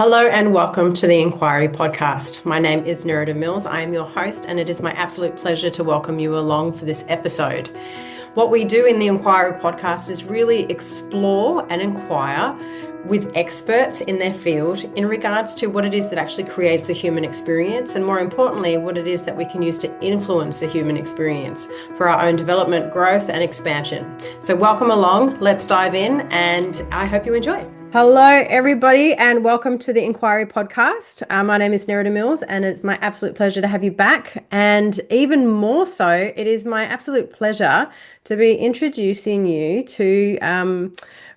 Hello and welcome to the Enquiry podcast. My name is Nerida Mills. I am your host, and it is my absolute pleasure to welcome you along for this episode. What we do in the Enquiry podcast is really explore and inquire with experts in their field in regards to what it is that actually creates a human experience, and more importantly, what it is that we can use to influence the human experience for our own development, growth, and expansion. So welcome along. Let's dive in, and I hope you enjoy. Hello, everybody, and welcome to the Enquiry podcast. My name is Nerida Mills, and it's my absolute pleasure to have you back. And even more so, it is my absolute pleasure to be introducing you to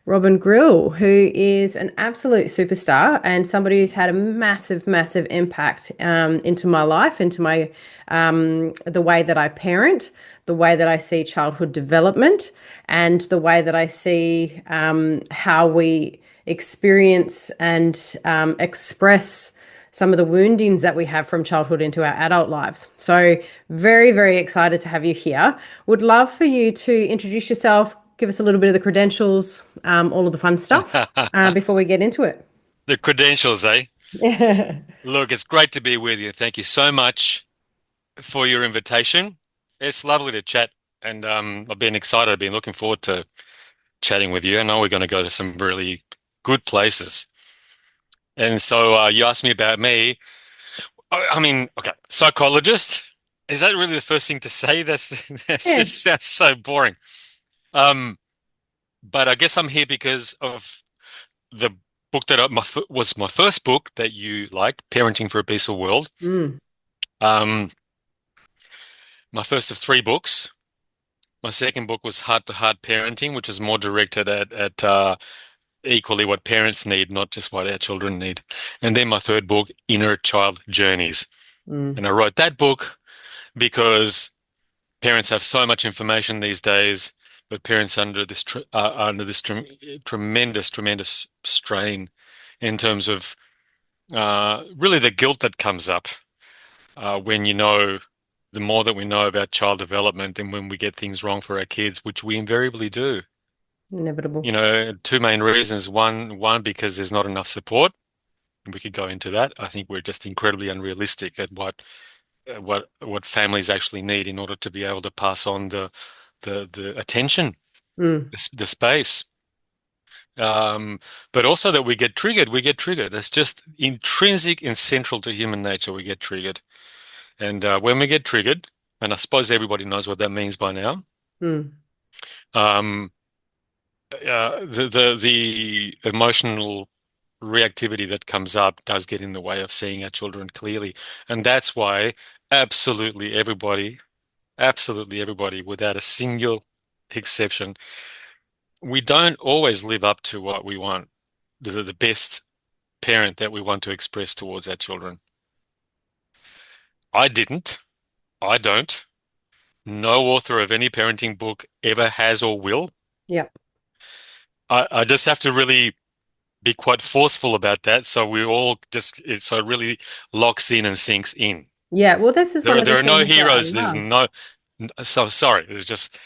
Robin Grille, who is an absolute superstar and somebody who's had a massive, massive impact into my life, into my the way that I parent, the way that I see childhood development, and the way that I see how we experience and express some of the woundings that we have from childhood into our adult lives. So very, very excited to have you here. Would love for you to introduce yourself, give us a little bit of the credentials, all of the fun stuff before we get into it. The credentials, eh? Look, it's great to be with you. Thank you so much for your invitation. It's lovely to chat, and I've been excited. I've been looking forward to chatting with you. I know we're going to go to some really good places. And so you asked me about me. I mean, okay, psychologist. Is that really the first thing to say? That's Yeah. just sounds so boring. Um, but I guess I'm here because of the book that was my first book that you liked, Parenting for a Peaceful World. Mm. Um, my first of three books. My second book was Heart to Heart Parenting, which is more directed at equally what parents need, not just what our children need. And then my third book, Inner Child Journeys. Mm. And I wrote that book because parents have so much information these days, but parents are under this tremendous strain in terms of really the guilt that comes up when the more that we know about child development and when we get things wrong for our kids, which we invariably do. Inevitable. Two main reasons. One, because there's not enough support. We could go into that. I think we're just incredibly unrealistic at what families actually need in order to be able to pass on the attention, Mm. the space. Um, but also that we get triggered. We get triggered. That's just intrinsic and central to human nature. We get triggered. And when we get triggered, and I suppose everybody knows what that means by now, Mm. um, the emotional reactivity that comes up does get in the way of seeing our children clearly, and that's why absolutely everybody, without a single exception, we don't always live up to what we want, the best parent that we want to express towards our children. I didn't. I don't. No author of any parenting book ever has or will. Yep. I just have to really be quite forceful about that, so we all so it really locks in and sinks in. Yeah. Well, this is one of the There are no things that I heroes. love. So sorry. There's just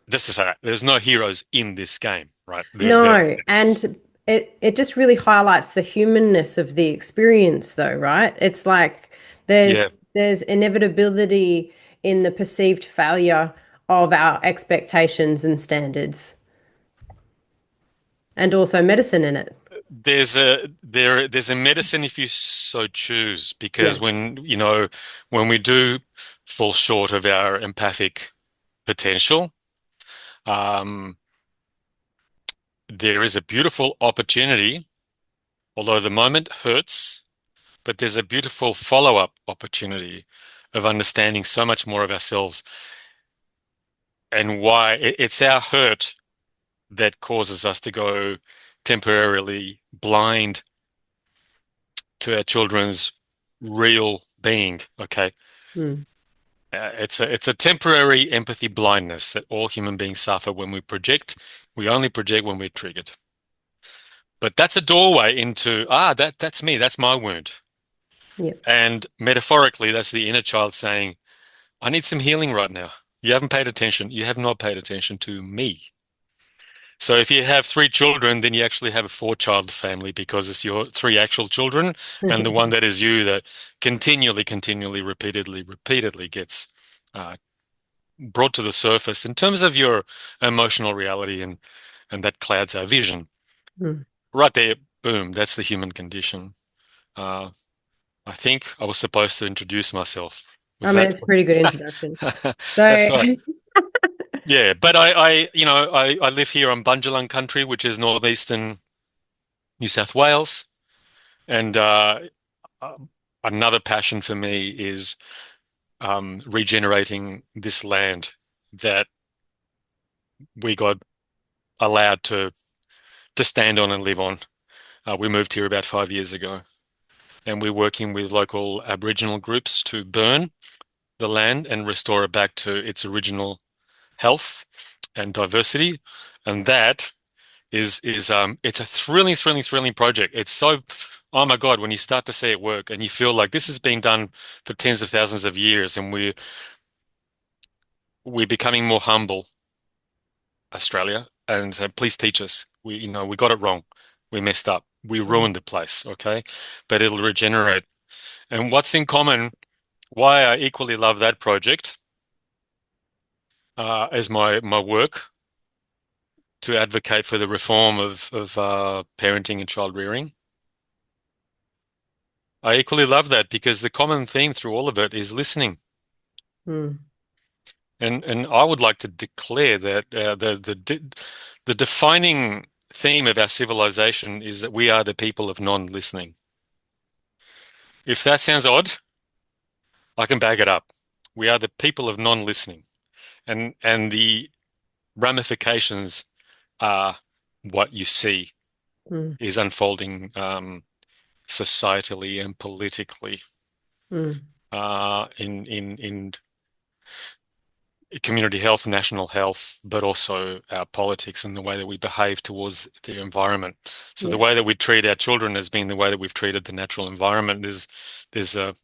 to say that there's no heroes in this game, right? No, and it just really highlights the humanness of the experience though, right? It's like Yeah. there's inevitability in the perceived failure of our expectations and standards, and also medicine in it. There's a medicine if you so choose, Yeah. because when we do fall short of our empathic potential, um, there is a beautiful opportunity, although the moment hurts, but there's a beautiful follow-up opportunity of understanding so much more of ourselves and why it's our hurt that causes us to go temporarily blind to our children's real being. Okay. Mm. It's a temporary empathy blindness that all human beings suffer when we project. We only project when we're triggered. But that's a doorway into, that's me, that's my wound. Yeah. And metaphorically, that's the inner child saying, I need some healing right now. You haven't paid attention. You have not paid attention to me. So if you have three children, then you actually have a four-child family because it's your three actual children and the one that is you that continually, repeatedly gets uh, brought to the surface in terms of your emotional reality and that clouds our vision. Mm. Right there, boom, that's the human condition. Uh, I think I was supposed to introduce myself. I Was mean, that? it's a pretty good introduction. So, That's right. Yeah, but I live here on Bundjalung country, which is northeastern New South Wales, and uh, another passion for me is regenerating this land that we got allowed to stand on and live on. We moved here about 5 years ago, and we're working with local Aboriginal groups to burn the land and restore it back to its original health and diversity. And that is it's a thrilling project. It's so, oh my God, when you start to see it work and you feel like this has been done for tens of thousands of years, and we're becoming more humble, Australia, and so please teach us. We got it wrong. We messed up. We mm, ruined the place, okay? But it'll regenerate. And what's in common, why I equally love that project as my work to advocate for the reform of parenting and child rearing. I equally love that because the common theme through all of it is listening. mm, And I would like to declare that the defining theme of our civilization is that we are the people of non-listening. If that sounds odd, I can back it up. We are the people of non-listening, and the ramifications are what you see mm, is unfolding societally and politically mm. in community health, national health, but also our politics and the way that we behave towards the environment. So the Yeah, way that we treat our children has been the way that we've treated the natural environment. There's a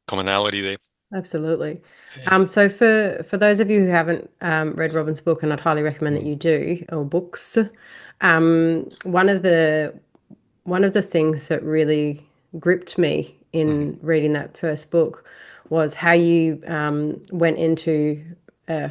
commonality there. absolutely. Yeah. So for those of you who haven't read Robin's book, and I'd highly recommend that Mm, you do, or books, um, one of the one of the things that really gripped me mhm. in reading that first book was how you went into,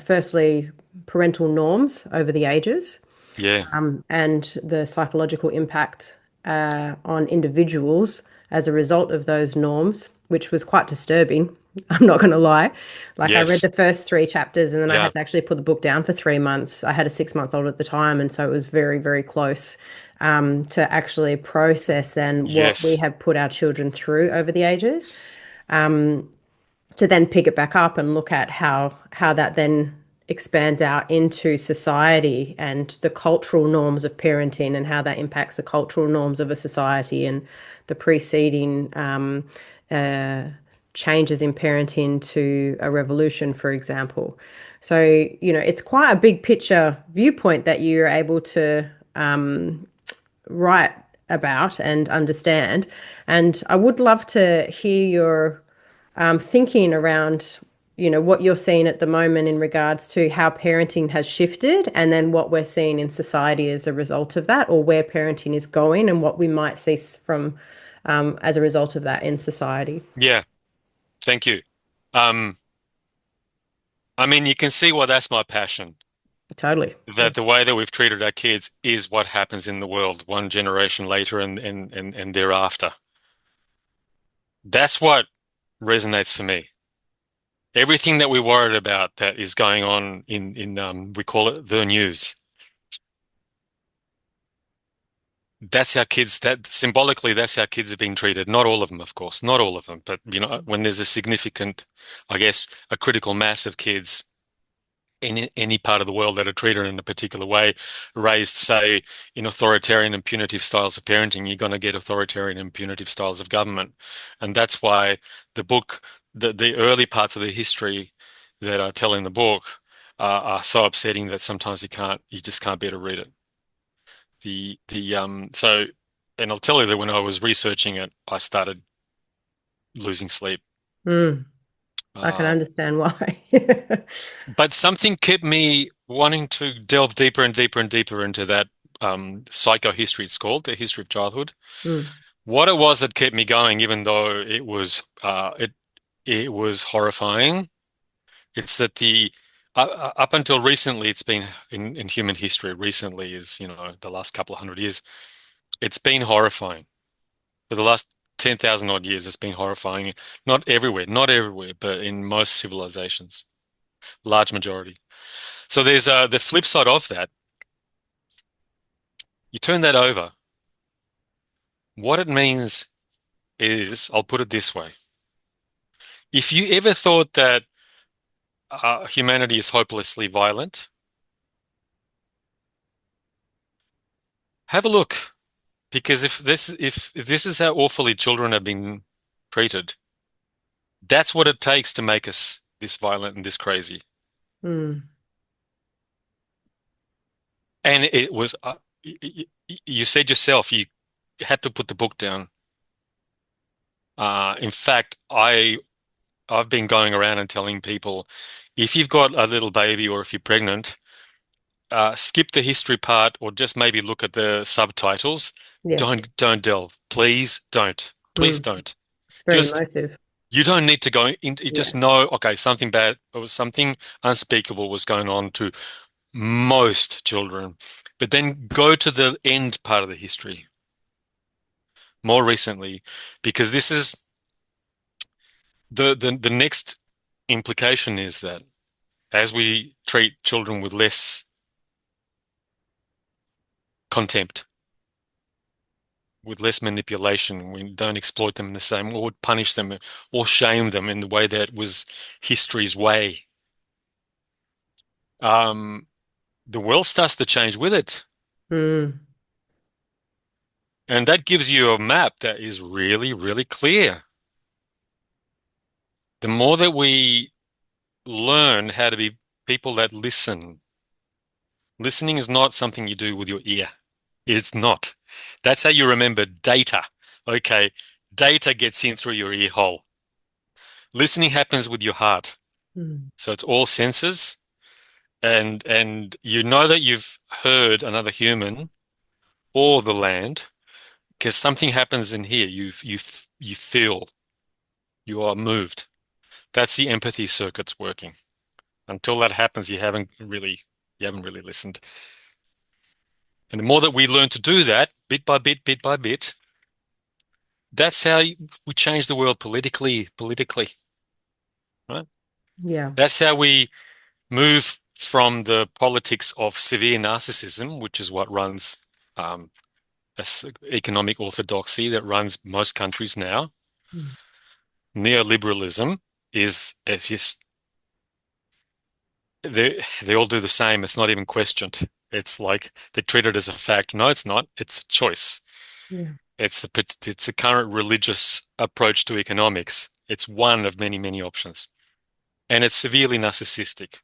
firstly, parental norms over the ages, Yeah. and the psychological impact on individuals as a result of those norms, which was quite disturbing. I'm not going to lie. Like, I read Yes. the first three chapters and then I Yeah. had to actually put the book down for 3 months. I had a 6 month old at the time, and so it was very, very close to actually process then what we Yes. have put our children through over the ages, to then pick it back up and look at how that then expands out into society and the cultural norms of parenting and how that impacts the cultural norms of a society and the preceding uh, changes in parenting to a revolution, for example. So, it's quite a big picture viewpoint that you're able to write about and understand. And I would love to hear your thinking around, what you're seeing at the moment in regards to how parenting has shifted, and then what we're seeing in society as a result of that, or where parenting is going and what we might see from as a result of that in society. Yeah. Thank you. Um, I mean, you can see why that's my passion. Totally. Yeah. That the way that we've treated our kids is what happens in the world one generation later and thereafter. That's what resonates for me. Everything that we worried about that is going on in we call it the news. That's how kids that symbolically that's how kids are being treated. Not all of them, of course, not all of them, but when there's a significant, I guess, a critical mass of kids in any part of the world that are treated in a particular way, raised, say, in authoritarian and punitive styles of parenting, you're going to get authoritarian and punitive styles of government. And that's why the book, the early parts of the history that I tell in the book are so upsetting that sometimes you just can't bear to read it. So, and I'll tell you that when I was researching it, I started losing sleep. Mm, I can Uh, understand why. but something kept me wanting to delve deeper and deeper and deeper into that psychohistory, it's called, the history of childhood. Mm. What it was that kept me going, even though it was horrifying, it's that the up until recently, it's been in human history. Recently is, the last couple of hundred years, it's been horrifying. For the last 10,000 odd years, it's been horrifying. Not everywhere, but in most civilizations, large majority. So there's the flip side of that. You turn that over. What it means is, I'll put it this way. If you ever thought that humanity is hopelessly violent, have a look. Because if this is how awfully children have been treated, that's what it takes to make us this violent and this crazy. Mm. And it was, you said yourself, you had to put the book down. In fact, I've been going around and telling people, if you've got a little baby or if you're pregnant, skip the history part or just maybe look at the subtitles. Yeah. Don't delve. Please don't. Please Mm. don't. It's very Just emotive. You don't need to go in. You just Yeah. know, okay, something bad or something unspeakable was going on to most children. But then go to the end part of the history more recently, because this is the next implication is that as we treat children with less contempt, with less manipulation, we don't exploit them in the same, or punish them or shame them in the way that was history's way. Um, the world starts to change with it. Mm. And that gives you a map that is really, really clear. The more that we learn how to be people that listen, listening is not something you do with your ear. It's not. That's how you remember data. Okay, data gets in through your ear hole. Listening happens with your heart. Mm. So it's all senses, and you know that you've heard another human or the land because something happens in here. You feel, you are moved. That's the empathy circuits working. Until that happens, you haven't really listened. And the more that we learn to do that, bit by bit, that's how we change the world politically, right? Yeah. That's how we move from the politics of severe narcissism, which is what runs um, economic orthodoxy that runs most countries now. Mm. Neoliberalism is just they all do the same. It's not even questioned. It's like they treat it as a fact. No, it's not. It's a choice. Yeah. It's a current religious approach to economics. It's one of many, many options. And it's severely narcissistic.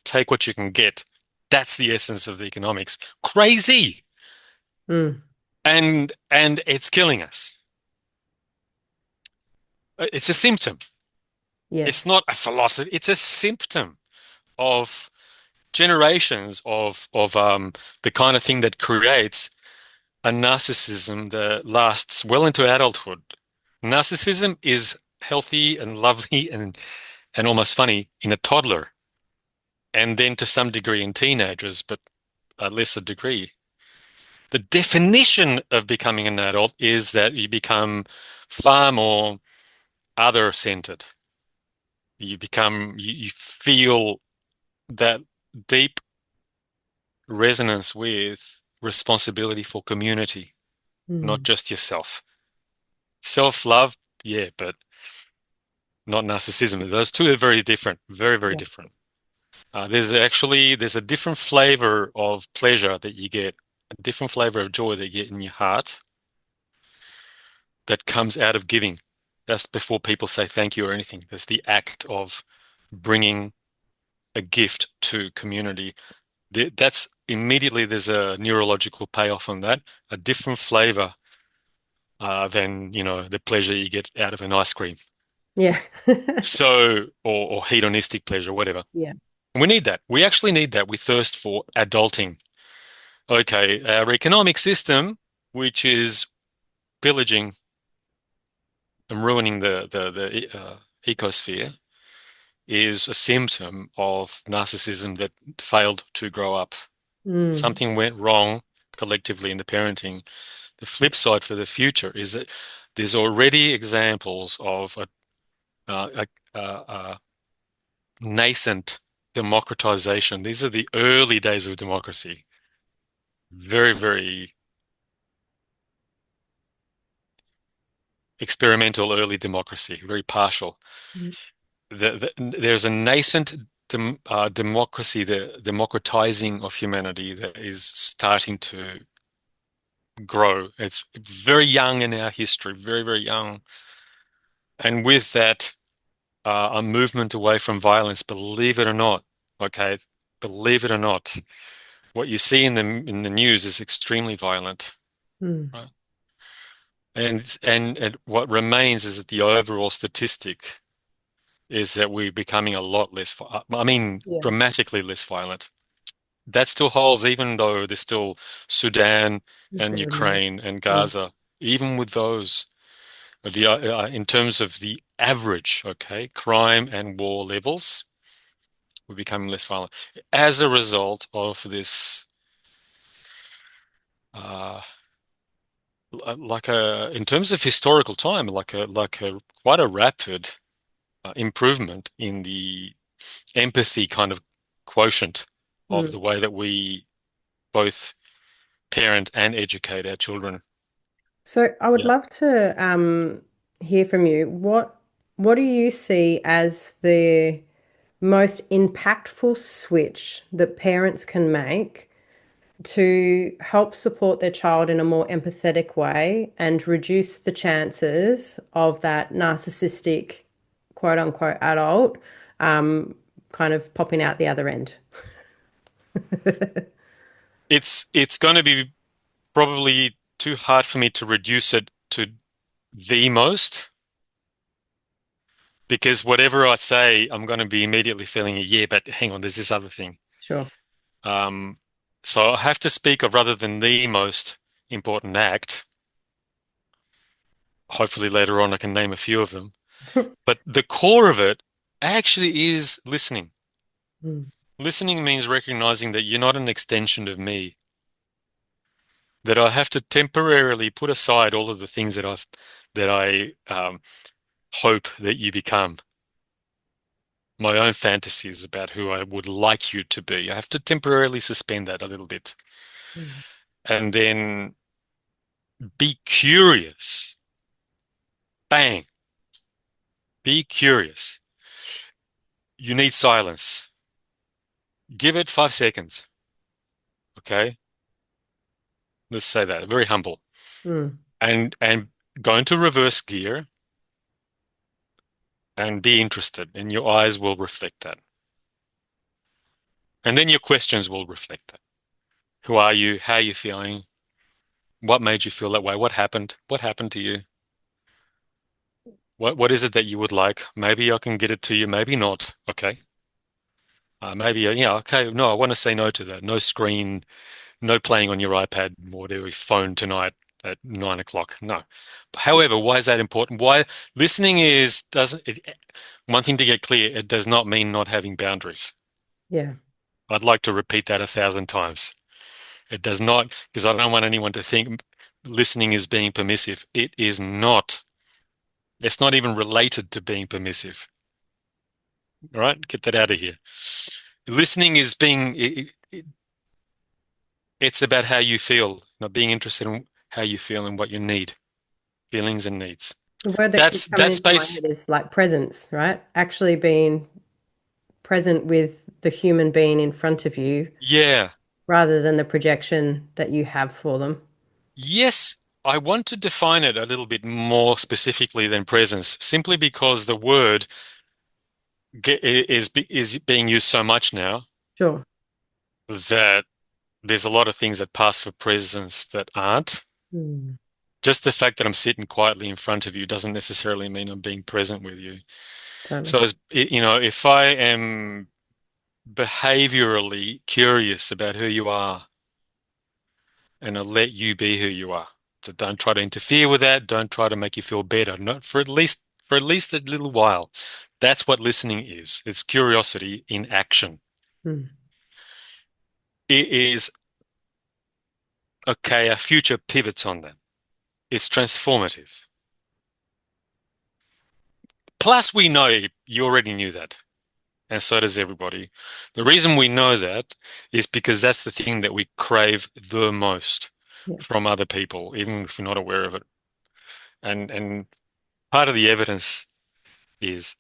Take what you can get. That's the essence of the economics. Crazy. Mm. And it's killing us. It's a symptom. It's Yes. not a philosophy. It's a symptom of generations of the kind of thing that creates a narcissism that lasts well into adulthood. Narcissism is healthy and lovely and almost funny in a toddler, and then to some degree in teenagers, but a lesser degree. The definition of becoming an adult is that you become far more other-centered. You feel that deep resonance with responsibility for community, not Mm. just yourself. Self-love, yeah, but not narcissism. Those two are very different, very, very Yeah. different. There's a different flavor of pleasure that you get, a different flavor of joy that you get in your heart that comes out of giving. That's before people say thank you or anything. That's the act of bringing a gift to community. That's immediately there's a neurological payoff on that, a different flavor than, the pleasure you get out of an ice cream. Yeah. So, or hedonistic pleasure, whatever. Yeah. We need that. We actually need that. We thirst for adulting. Okay, our economic system, which is pillaging and ruining the ecosphere, is a symptom of narcissism that failed to grow up. Mm, Something went wrong collectively in the parenting. The flip side for the future is that there's already examples of a nascent democratization. These are the early days of democracy. Very, very experimental early democracy, very partial. mm, There's a nascent democracy, the democratizing of humanity that is starting to grow. It's very young in our history, very, very young. And with that, a movement away from violence, believe it or not, okay, believe it or not, what you see in the news is extremely violent, mm. right? And what remains is that the overall statistic is that we're becoming a lot less, I mean, Yeah, dramatically less violent. That still holds, even though there's still Sudan and incredible. Ukraine and Mm, Gaza. Even with those, in terms of the average, okay, crime and war levels, we're becoming less violent as a result of this, uh, in terms of historical time, like a quite a rapid improvement in the empathy kind of quotient of mm. the way that we both parent and educate our children. So I would Yeah. love to hear from you. What do you see as the most impactful switch that parents can make to help support their child in a more empathetic way and reduce the chances of that narcissistic, quote unquote, adult kind of popping out the other end? It's going to be probably too hard for me to reduce it to the most because whatever I say, I'm going to be immediately feeling a yeah, but hang on, there's this other thing. Sure. Um, so I have to speak of rather than the most important act. Hopefully later on I can name a few of them. But the core of it actually is listening. Mm, Listening means recognizing that you're not an extension of me, that I have to temporarily put aside all of the things that I hope that you become. My own fantasies about who I would like you to be. I have to temporarily suspend that a little bit. mm, And then be curious. Bang. Be curious. You need silence. Give it 5 seconds. Okay. Let's say that. Very humble. mm. And go into reverse gear and be interested, and your eyes will reflect that. And then your questions will reflect that. Who are you? How are you feeling? What made you feel that way? What happened? What happened to you? What is it that you would like? Maybe I can get it to you, maybe not. Okay. Maybe yeah, okay. No, I want to say no to that. No screen, no playing on your iPad or whatever phone tonight at 9 o'clock. No. However, why is that important? Why listening is doesn't it, one thing to get clear, it does not mean not having boundaries. Yeah. I'd like to repeat that 1,000 times. It does not, because I don't want anyone to think listening is being permissive. It is not. It's not even related to being permissive. All right, get that out of here. Listening is it's about how you feel, not being interested in how you feel and what you need, feelings and needs. The word that keeps coming That into my space. head is like presence, right? Actually being present with the human being in front of you Yeah. rather than the projection that you have for them. Yes, I want to define it a little bit more specifically than presence, simply because the word is being used so much now Sure. that there's a lot of things that pass for presence that aren't. Mm, Just the fact that I'm sitting quietly in front of you doesn't necessarily mean I'm being present with you. totally. So, if I am behaviorally curious about who you are and let you be who you are. So don't try to interfere with that. Don't try to make you feel better. Not for at least a little while. That's what listening is. It's curiosity in action. Mm. It is okay, our future pivots on that. It's transformative. Plus, we know you already knew that, and so does everybody. The reason we know that is because that's the thing that we crave the most Yeah. from other people, even if we're not aware of it. And part of the evidence is,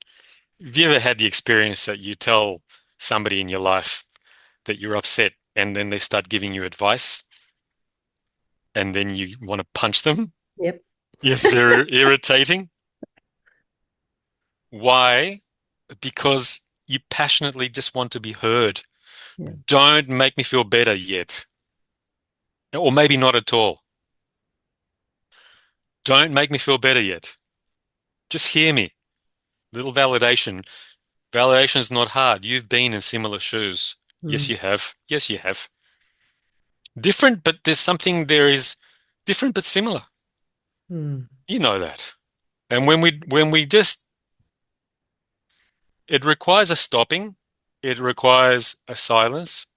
have you ever had the experience that you tell somebody in your life that you're upset and then they start giving you advice and then you want to punch them? Yep. Yes, very irritating. Why? Because you passionately just want to be heard. Yeah. Don't make me feel better yet. Or maybe not at all. Don't make me feel better yet. Just hear me. Little validation. Validation is not hard. You've been in similar shoes. Yes, Mm. you have. Yes, you have. Different, but there's something there is different but similar. Mm. You know that. And when we just it requires a stopping, it requires a silence,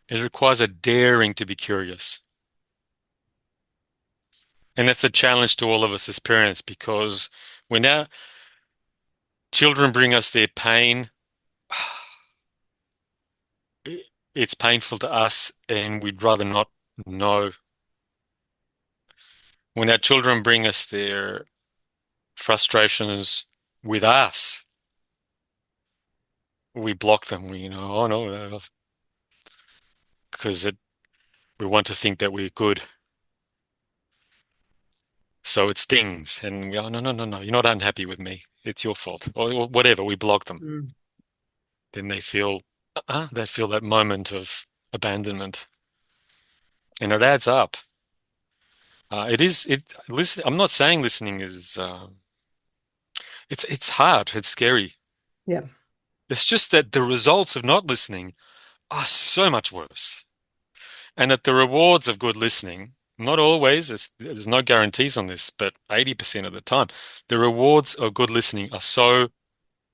it requires a daring to be curious. And that's a challenge to all of us as parents because when our children bring us their pain, it's painful to us and we'd rather not know. When our children bring us their frustrations with us, we block them. Oh no, because we want to think that we're good. So it stings and we, oh no, no, no, no, you're not unhappy with me. It's your fault. Or whatever, we block them. Mm. Then they feel that moment of abandonment. And it adds up. Listen, I'm not saying listening is, it's hard. It's scary. Yeah. It's just that the results of not listening are so much worse. And that the rewards of good listening, not always, there's no guarantees on this, but 80% of the time, the rewards of good listening are so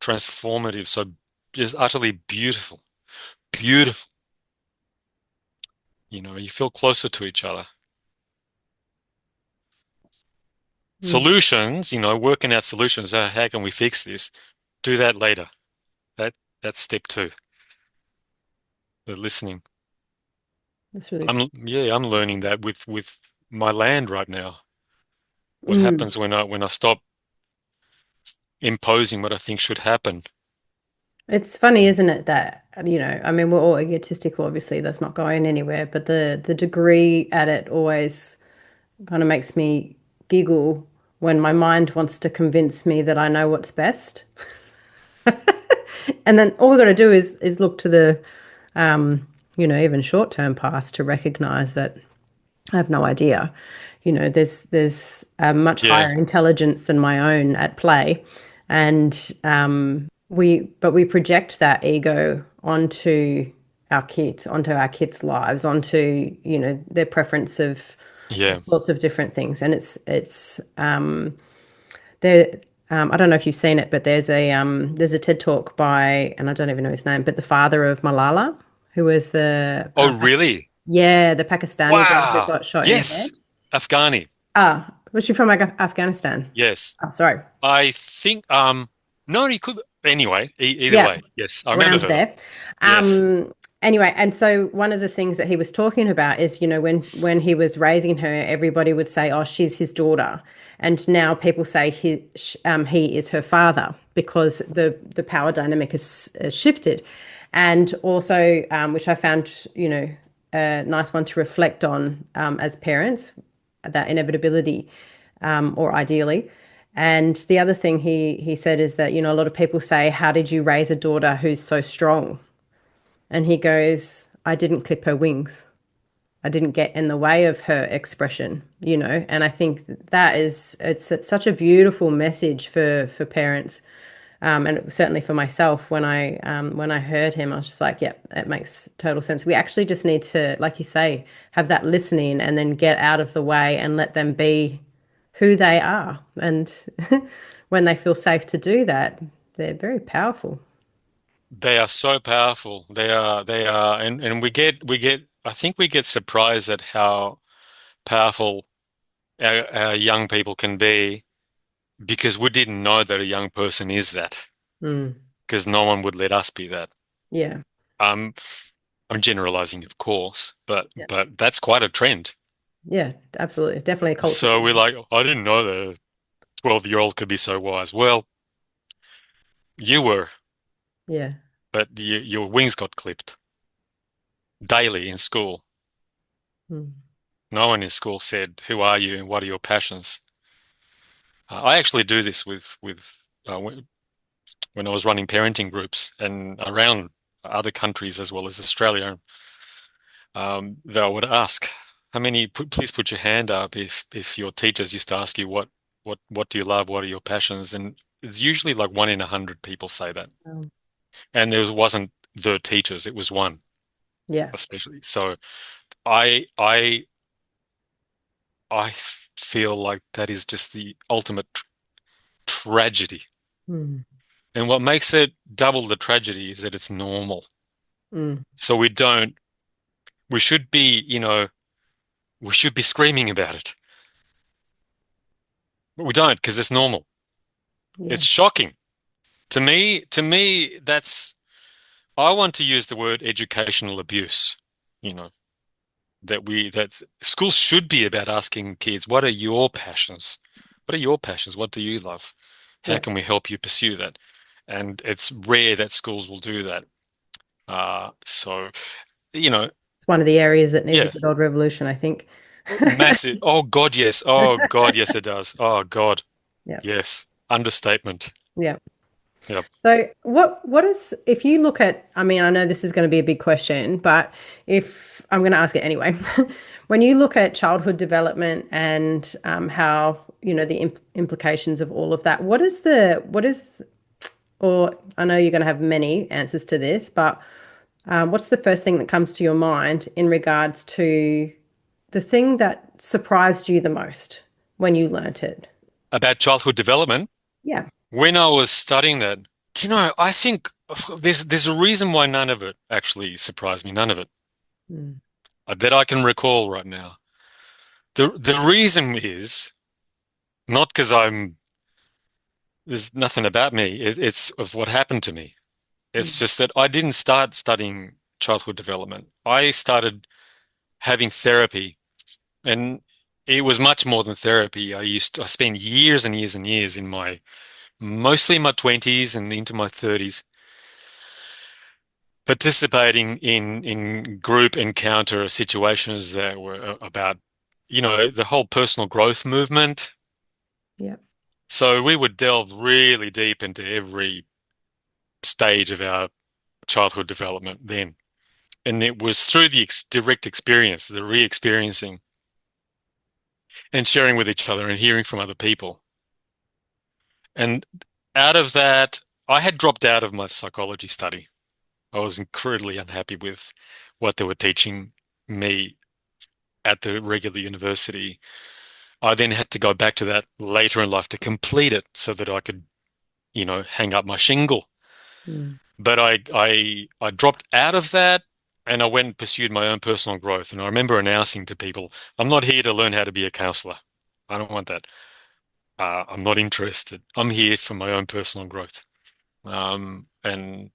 transformative, so just utterly beautiful, beautiful. You feel closer to each other. Mm. Solutions, working out solutions. How can we fix this? Do that later. That that's step two, the listening. That's really cool. I'm learning that with my land right now. What Mm. happens when I stop imposing what I think should happen? It's funny, isn't it, that, I mean, we're all egotistical, obviously, that's not going anywhere, but the degree at it always kind of makes me giggle when my mind wants to convince me that I know what's best. And then all we got to do is look to the even short-term past to recognize that I have no idea. There's a much Yeah, higher intelligence than my own at play, and we project that ego onto our kids' lives, onto their preference of all yeah. sorts of different things, and it's there. I don't know if you've seen it, but there's a TED talk by, and I don't even know his name, but the father of Malala, who was Oh, really? the Pakistani girl who Wow. got shot in the head. Yes. Afghani. Was she from Afghanistan? Yes. Oh, sorry. I think, no, he could. Anyway, either Yeah, way. Yes, I remember around her. there. Yes. Anyway, and so one of the things that he was talking about is, when he was raising her, everybody would say, "Oh, she's his daughter," and now people say he is her father because the power dynamic has shifted, and also, which I found, a nice one to reflect on as parents, that inevitability, or ideally. And the other thing he said is that, a lot of people say, "How did you raise a daughter who's so strong?" And he goes, "I didn't clip her wings. I didn't get in the way of her expression," And I think that it's such a beautiful message for parents, And certainly for myself, when I heard him, I was just like, "Yep, that makes total sense." We actually just need to, like you say, have that listening and then get out of the way and let them be who they are. And when they feel safe to do that, they're very powerful. They are so powerful. And I think we get surprised at how powerful our young people can be because we didn't know that a young person is that, Mm, because no one would let us be that. yeah, Um, I'm generalizing, of course, yeah, but that's quite a trend. yeah, absolutely, definitely a culture So we're thing. like, I didn't know that a 12-year-old could be so wise. Well, you were, Yeah, but your wings got clipped daily in school. mm, No one in school said, "Who are you and what are your passions?" I actually do this when I was running parenting groups and around other countries as well as Australia. They would ask, "How many? Please put your hand up if your teachers used to ask you what do you love? What are your passions?" And it's usually like 1 in 100 people say that, um, and there wasn't the teachers; it was one yeah, especially. So I I I feel like that is just the ultimate tragedy. mm, And what makes it double the tragedy is that it's normal. mm, So we should be, we should be screaming about it. But we don't because it's normal. yeah, It's shocking. I want to use the word educational abuse, you know, that schools should be about asking kids, what are your passions? What are your passions? What do you love? How yeah. can we help you pursue that? And it's rare that schools will do that. So, you know, It's one of the areas that needs a yeah, good old revolution, I think. massive. Oh God, yes. Oh God, yes, it does. Oh God, Yeah, yes. Understatement. yeah. Yep. So what is if you look at, I mean, I know this is going to be a big question, but if I'm going to ask it anyway. When you look at childhood development and how, the implications of all of that, or I know you're going to have many answers to this, but what's the first thing that comes to your mind in regards to the thing that surprised you the most when you learnt it? About childhood development. Yeah. When I was studying that, I think there's a reason why none of it actually surprised me. None of it Mm, that I can recall right now. The reason is not because there's nothing about me. It's of what happened to me. It's mm, just that I didn't start studying childhood development. I started having therapy, and it was much more than therapy. I spent years and years and years mostly in my 20s and into my 30s participating in group encounter situations that were about, the whole personal growth movement. yeah. So we would delve really deep into every stage of our childhood development then. And it was through the direct experience, the re-experiencing and sharing with each other and hearing from other people. And out of that, I had dropped out of my psychology study. I was incredibly unhappy with what they were teaching me at the regular university. I then had to go back to that later in life to complete it so that I could, hang up my shingle. Mm, But I dropped out of that and I went and pursued my own personal growth. And I remember announcing to people, I'm not here to learn how to be a counselor. I don't want that. I'm not interested. I'm here for my own personal growth. And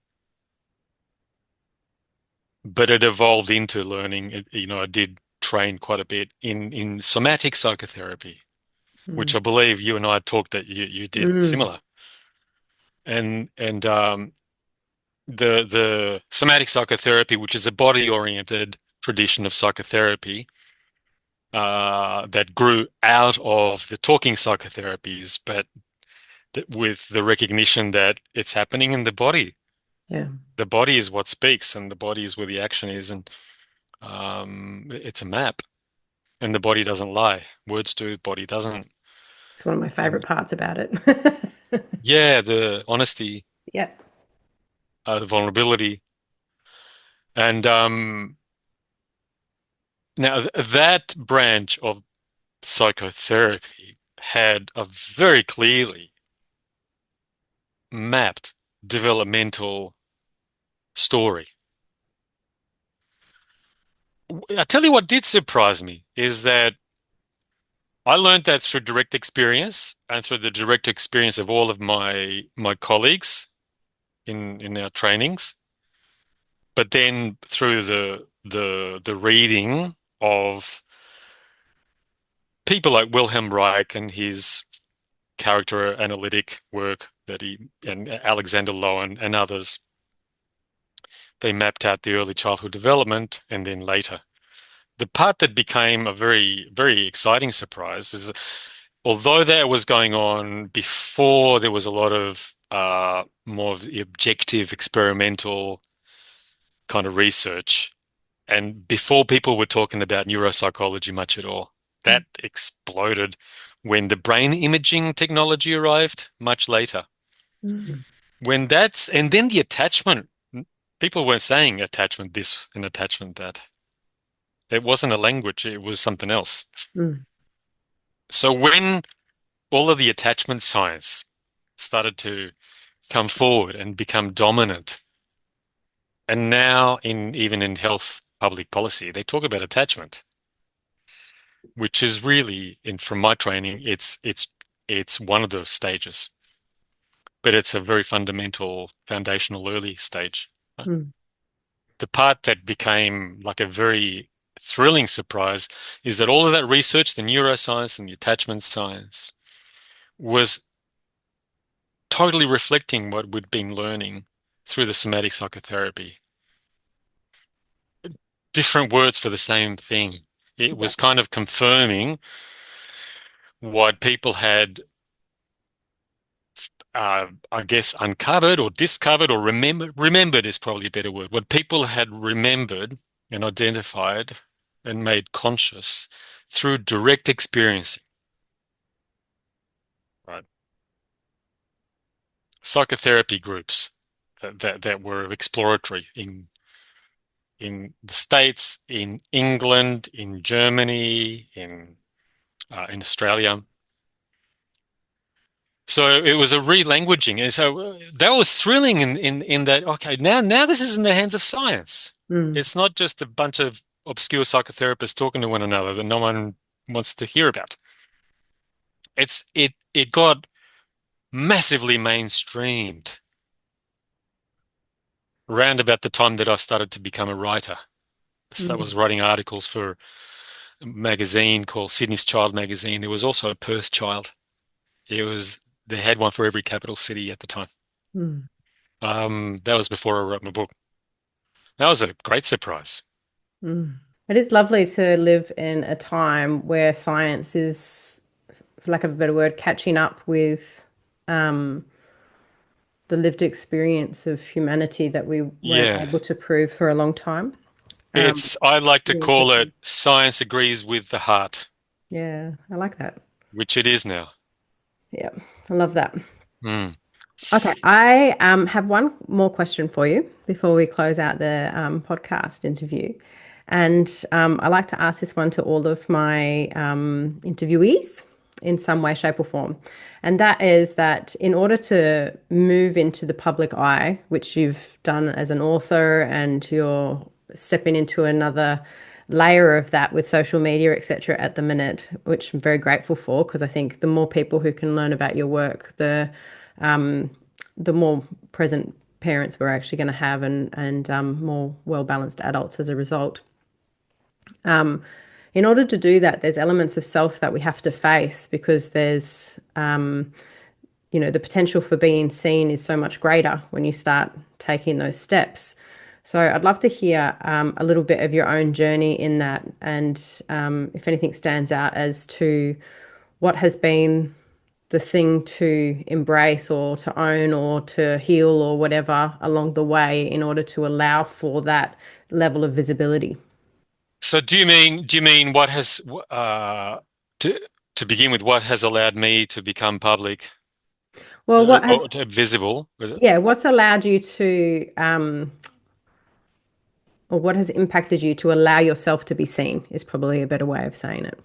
but it evolved into learning. I did train quite a bit in somatic psychotherapy, which mm, I believe you and I talked that you did mm. similar. And the somatic psychotherapy, which is a body-oriented tradition of psychotherapy, that grew out of the talking psychotherapies, but with the recognition that it's happening in the body. Yeah. The body is what speaks, and the body is where the action is, and it's a map, and the body doesn't lie. Words do, body doesn't. It's one of my favorite And parts about it. Yeah, the honesty, Yep. the vulnerability. And now that branch of psychotherapy had a very clearly mapped developmental story. I tell you what did surprise me is that I learned that through direct experience and through the direct experience of all of my colleagues in our trainings, but then through the reading of people like Wilhelm Reich and his character analytic work that he and Alexander Lowen and others, they mapped out the early childhood development and then later. The part that became a very, very exciting surprise is although that was going on before there was a lot of more of the objective experimental kind of research, and before people were talking about neuropsychology much at all, that exploded when the brain imaging technology arrived much later. Mm. And then the attachment, people weren't saying attachment this and attachment that. It wasn't a language, it was something else. Mm. So when all of the attachment science started to come forward and become dominant, and now even in health public policy, they talk about attachment, which is really, from my training, it's one of the stages, but it's a very fundamental, foundational early stage. Mm. The part that became like a very thrilling surprise is that all of that research, the neuroscience and the attachment science, was totally reflecting what we'd been learning through the somatic psychotherapy. Different words for the same thing. It Yeah. was kind of confirming what people had, I guess, uncovered or discovered or remembered is probably a better word. What people had remembered and identified and made conscious through direct experiencing. Right. Psychotherapy groups that were exploratory in the States, in England, in Germany, in Australia. So it was a re-languaging, and so that was thrilling in that. Okay, now this is in the hands of science. Mm. It's not just a bunch of obscure psychotherapists talking to one another that no one wants to hear about. It got massively mainstreamed around about the time that I started to become a writer. So I Mm. was writing articles for a magazine called Sydney's Child Magazine. There was also a Perth Child. It was they had one for every capital city at the time. Mm. That was before I wrote my book. That was a great surprise. Mm. It is lovely to live in a time where science is, for lack of a better word, catching up with um, the lived experience of humanity that we weren't Yeah. able to prove for a long time. Um, I like to Really call it interesting. science agrees with the heart, Yeah, I like that. which it is now. Yeah, I love that. Mm. Okay, I have one more question for you before we close out the podcast interview. And I like to ask this one to all of my interviewees in some way, shape, or form. And that is that in order to move into the public eye, which you've done as an author, and you're stepping into another layer of that with social media, etc., at the minute, which I'm very grateful for, because I think the more people who can learn about your work, the more present parents we're actually going to have, and more well balanced adults as a result. In order to do that, there's elements of self that we have to face because there's the potential for being seen is so much greater when you start taking those steps. So I'd love to hear a little bit of your own journey in that, and if anything stands out as to what has been the thing to embrace or to own or to heal or whatever along the way in order to allow for that level of visibility. So do you mean what has to begin with, what has allowed me to become public? Well, what has, visible. yeah, what's allowed you to, or what has impacted you to allow yourself to be seen is probably a better way of saying it.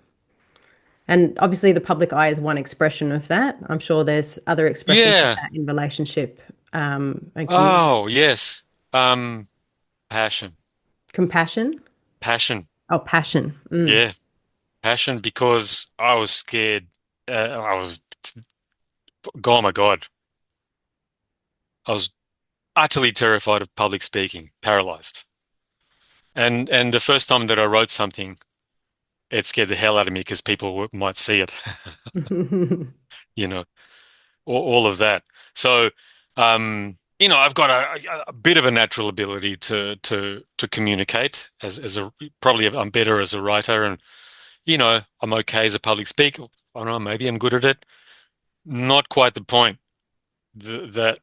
And obviously, the public eye is one expression of that. I'm sure there's other expressions of Yeah. that in relationship and community. Oh, yes. Um, Passion. Compassion. Passion. Oh, passion. Mm. Yeah. Passion because I was scared. I was, oh my God. I was utterly terrified of public speaking, paralyzed. And the first time that I wrote something, it scared the hell out of me because people might see it, you know, all of that. So, I've got a bit of a natural ability to communicate as a probably I'm better as a writer, and I'm okay as a public speaker. I don't know, maybe I'm good at it. Not quite the point. That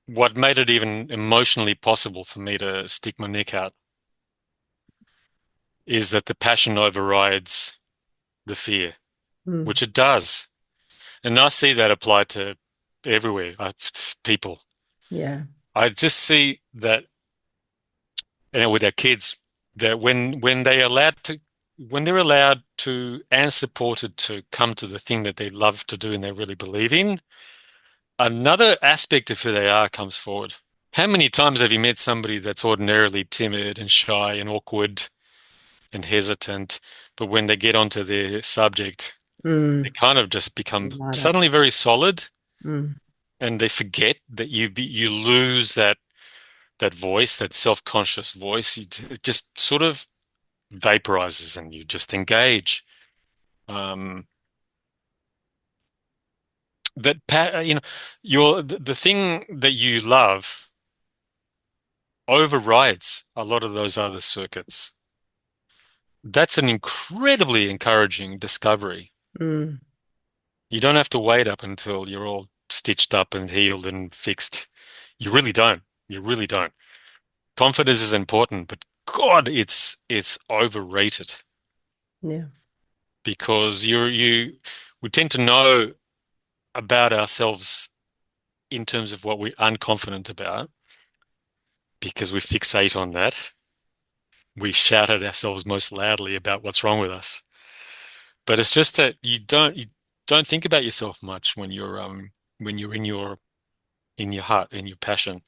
what made it even emotionally possible for me to stick my neck out is that the passion overrides the fear, Mm. which it does. And I see that applied to everywhere. People. Yeah. I just see that, with our kids, that when they're allowed to and supported to come to the thing that they love to do and they really believe in, another aspect of who they are comes forward. How many times have you met somebody that's ordinarily timid and shy and awkward and hesitant, but when they get onto their subject, they Mm. kind of just become Light up. suddenly very solid, Mm. and they forget that you lose that voice, that self-conscious voice. It just sort of vaporizes, and you just engage. Um, the thing that you love overrides a lot of those other circuits. That's an incredibly encouraging discovery. Mm. You don't have to wait up until you're all stitched up and healed and fixed. You really don't. You really don't. Confidence is important, but God, it's overrated Yeah. because we tend to know about ourselves in terms of what we're unconfident about because we fixate on that. We shout at ourselves most loudly about what's wrong with us. But it's just that you don't think about yourself much when you're in your heart, in your passion.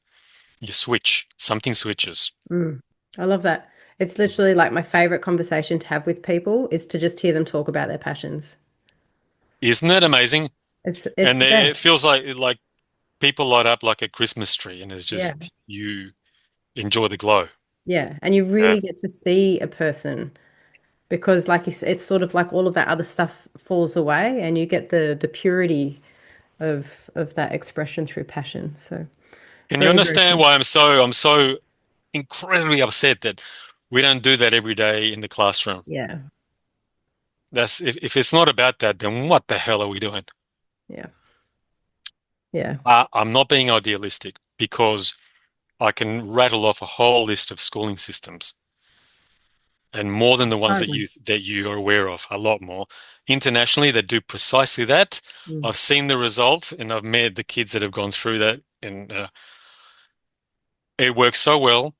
You switch, something switches. Mm. I love that. It's literally like my favorite conversation to have with people is to just hear them talk about their passions. Isn't it amazing? It's And the it best. feels like people light up like a Christmas tree, and it's Yeah. just you enjoy the glow. Yeah. And you Yeah. really get to see a person because like you said, it's sort of like all of that other stuff falls away and you get the purity of that expression through passion. So Can you very, very understand cool. why I'm so incredibly upset that we don't do that every day in the classroom? Yeah. That's if it's not about that, then what the hell are we doing? Yeah. Yeah. I'm not being idealistic because I can rattle off a whole list of schooling systems and more than the ones that Totally. you are aware of, a lot more. Internationally, they do precisely that. Mm. I've seen the result and I've met the kids that have gone through that, and it works so well.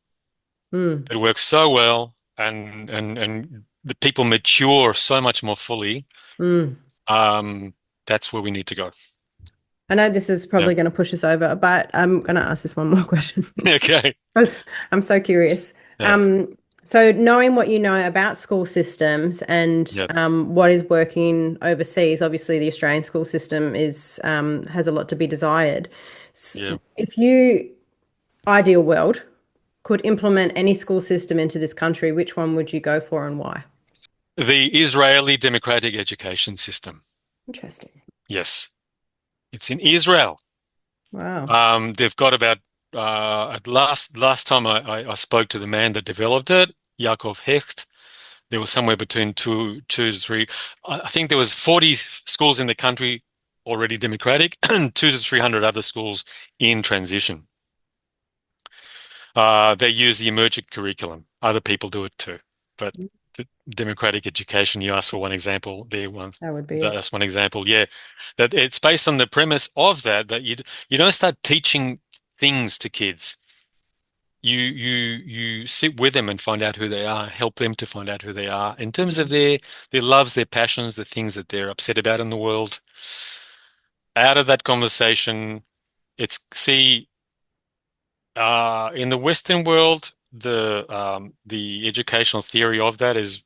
Mm. It works so well, and the people mature so much more fully. Mm. Um, that's where we need to go. I know this is Yeah. probably going to push us over, but I'm going to ask this one more question Okay. because I'm so curious. Yeah. So knowing what you know about school systems and Yeah. what is working overseas, obviously the Australian school system is has a lot to be desired. Yeah. If you, ideal world, could implement any school system into this country, which one would you go for and why? The Israeli democratic education system. Interesting. Yes. It's in Israel. Wow. They've got about at last time I spoke to the man that developed it, Yaakov Hecht, there was somewhere between two to three. I think there was 40 schools in the country already democratic, and 200 to 300 other schools in transition. They use the emergent curriculum. Other people do it too, but the democratic education, you asked for one example there. That would be it. That's one example. Yeah, that it's based on the premise of that you don't start teaching things to kids. You sit with them and find out who they are, help them to find out who they are in terms of Mm. their loves, their passions, the things that they're upset about in the world. Out of that conversation, it's see in the Western world, the educational theory of that is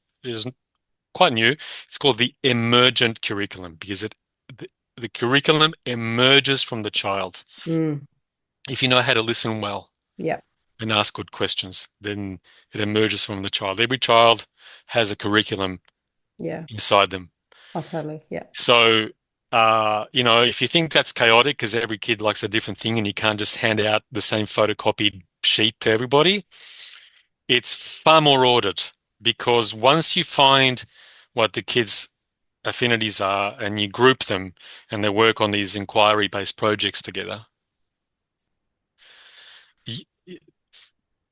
quite new. It's called the emergent curriculum because the curriculum emerges from the child. Mm. If you know how to listen well Yeah. and ask good questions, then it emerges from the child. Every child has a curriculum Yeah. inside them. Oh, totally. Yeah. So, if you think that's chaotic because every kid likes a different thing and you can't just hand out the same photocopied sheet to everybody, it's far more ordered because once you find what the kids' affinities are and you group them and they work on these inquiry-based projects together,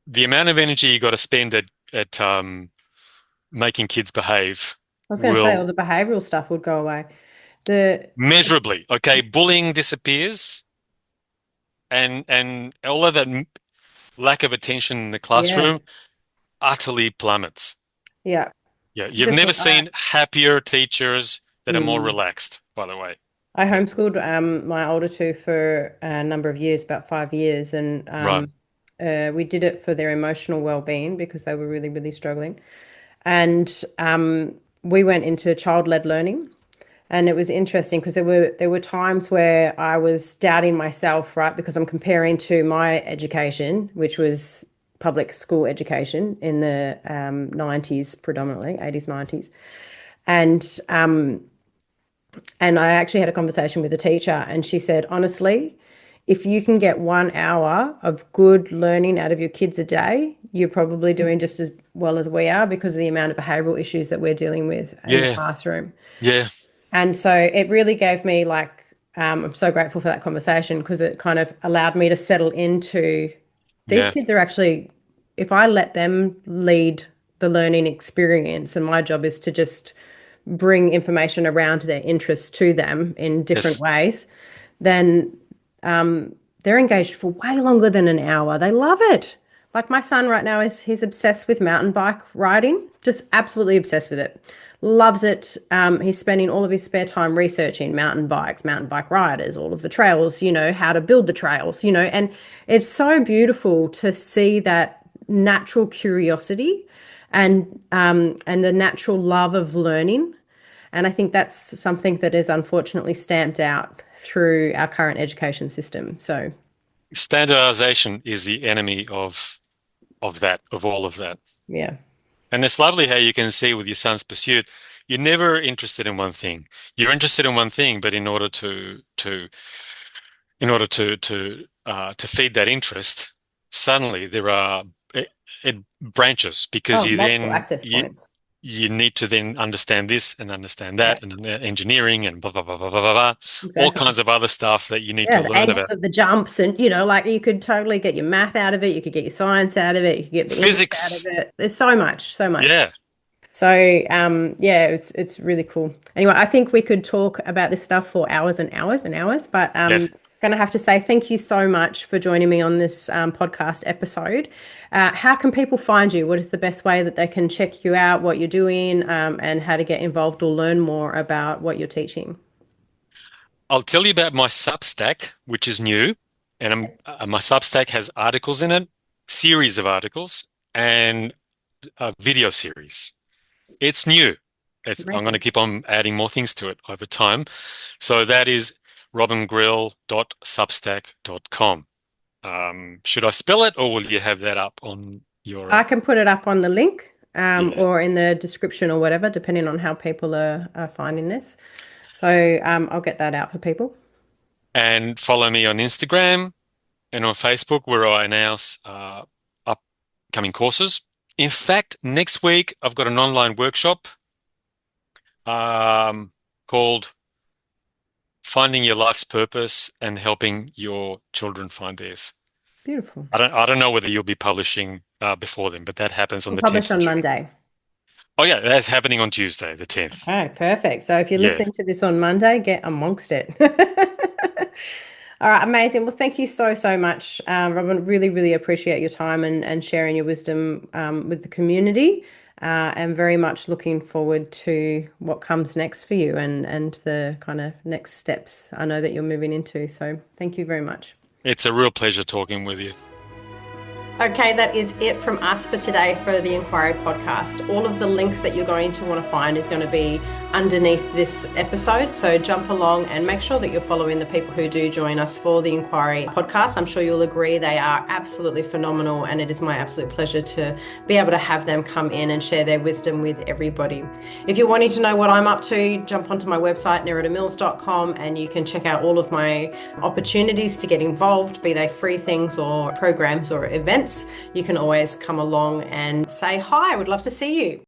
the amount of energy you got to spend at making kids behave I was going to say all will the behavioral stuff would go away. The measurably, okay, bullying disappears and all of that lack of attention in the yeah, classroom utterly plummets. yeah. Yeah, It's you've never interesting. seen happier teachers that are more Mm. relaxed, by the way. I Yeah, homeschooled my older two for a number of years, about 5 years, and right. we did it for their emotional well-being because they were really, really struggling. And we went into child-led learning, and it was interesting because there were times where I was doubting myself, right? Because I'm comparing to my education, which was public school education in the 90s, predominantly 80s, 90s, and I actually had a conversation with a teacher, and she said, honestly, if you can get 1 hour of good learning out of your kids a day, you're probably doing just as well as we are because of the amount of behavioral issues that we're dealing with in the Yeah, classroom. yeah, And so it really gave me like, I'm so grateful for that conversation because it kind of allowed me to settle into these yeah. kids are actually, if I let them lead the learning experience, and my job is to just bring information around their interests to them in different Yes, ways, then they're engaged for way longer than an hour. They love it. Like my son right now he's obsessed with mountain bike riding, just absolutely obsessed with it. Loves it. He's spending all of his spare time researching mountain bikes, mountain bike riders, all of the trails, how to build the trails, and it's so beautiful to see that natural curiosity and the natural love of learning. And I think that's something that is unfortunately stamped out through our current education system. So, standardization is the enemy of all of that. yeah. And it's lovely how you can see with your son's pursuit, you're never interested in one thing. You're interested in one thing, but in order to feed that interest, suddenly it branches because Oh, multiple access you points. you need to then understand this and understand Yeah, that and engineering and blah blah blah blah blah blah, blah. All exactly. kinds of other stuff that you need to Yeah, the learn angles about. of the jumps, and like you could totally get your math out of it, you could get your science out of it, you could get the English out of Physics, it. There's so much, so much. yeah, So, yeah, it's really cool. Anyway, I think we could talk about this stuff for hours and hours and hours, but yes. going to have to say thank you so much for joining me on this podcast episode. How can people find you? What is the best way that they can check you out, what you're doing, and how to get involved or learn more about what you're teaching? I'll tell you about my Substack, which is new, and my Substack has articles in it, series of articles, and a video series. It's new. I'm going to Amazing. keep on adding more things to it over time. So that is robingrille.substack.com. Should I spell it, or will you have that up on your? I can put it up on the link Yeah. or in the description or whatever, depending on how people are finding this. So I'll get that out for people. And follow me on Instagram and on Facebook, where I announce upcoming courses. In fact, next week I've got an online workshop um, called Finding Your Life's Purpose and Helping Your Children Find Theirs. Beautiful. I don't know whether you'll be publishing before then, but that happens on We'll the publish 10th of on June. Monday. Oh yeah, that's happening on Tuesday, the 10th. Okay, perfect. So if you're Yeah. listening to this on Monday, get amongst it. All right, amazing. Well, thank you so, so much, Robin. Really, really appreciate your time and sharing your wisdom with the community. And very much looking forward to what comes next for you and the kind of next steps I know that you're moving into. So thank you very much. It's a real pleasure talking with you. Okay, that is it from us for today for the Enquiry podcast. All of the links that you're going to want to find is going to be underneath this episode. So jump along and make sure that you're following the people who do join us for the Enquiry podcast. I'm sure you'll agree they are absolutely phenomenal, and it is my absolute pleasure to be able to have them come in and share their wisdom with everybody. If you're wanting to know what I'm up to, jump onto my website, neridamills.com, and you can check out all of my opportunities to get involved, be they free things or programs or events. You can always come along and say hi. I would love to see you.